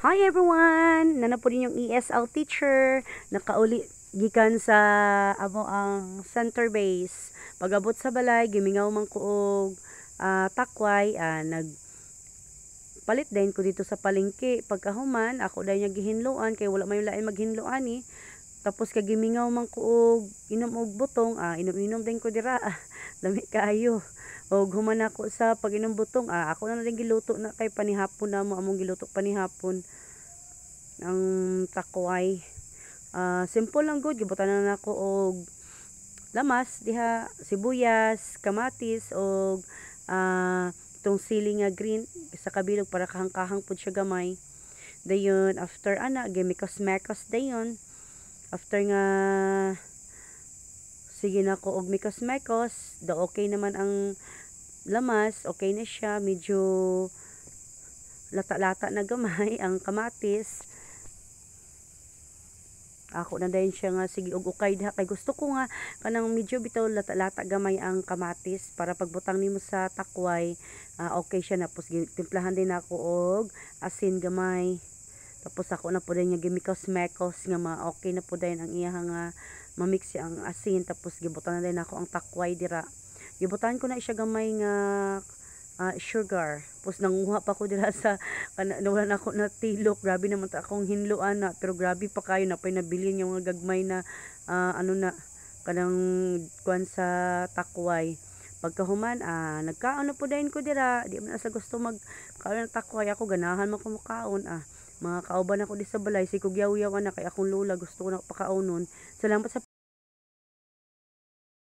Hi everyone! Nana po din yung ESL teacher. Nakauli gikan sa amo ang center base. Pag-abot sa balay, gimingaw man ko og takway. Nagpalit din ko dito sa palengke. Pagkahuman, ako dahil niya gihinluan. Kaya wala may lain maghinluan eh. Tapos kagimingaw man ko og inom og butong. Inom-inom din ko dira. Dami kayo. O human ako sa pag-inom butong, ako na rin giluto na kay panihapon na mo among giluto panihapon ang takway. Simple lang good, gibutan na nako og lamas diha, sibuyas, kamatis og itong sili nga green sa kabilog para kahang-kahang pud siya gamay. Dayon after ana gimikos-mekos dayon. After nga sige na ko og mikos-mekos, okay naman ang lamas, okay na siya, medyo lata-lata na gamay ang kamatis. Ako na dayon siya nga sige og ukay diha kay gusto ko nga kanang medyo bitaw lata-lata gamay ang kamatis para pagbutang nimo sa takway, okay siya na. Tapos timplahan din ako og asin gamay. Tapos ako na po din nga gimikos-mekos nga okay na po din ang iya nga mamix ang asin. Tapos gibutan na din ako ang takway dira. Gibutan ko na siya gamay nga sugar. Tapos nanguha pa ko dira sa wala na ako na tilok. Grabe naman ta akong hinluan na. Pero grabe pa kayo na pay nabili yung mga gagmay na kanang kuan sa takway. Pagkahuman, nagkaon na po din ko dira. Di man sa gusto magkaon ng takway. Ako ganahan man ko makaon. Mga kauban ako di sa balay. Si kugyaw-yawan na kay akong lola. Gusto ko na pakaunon. Salamat sa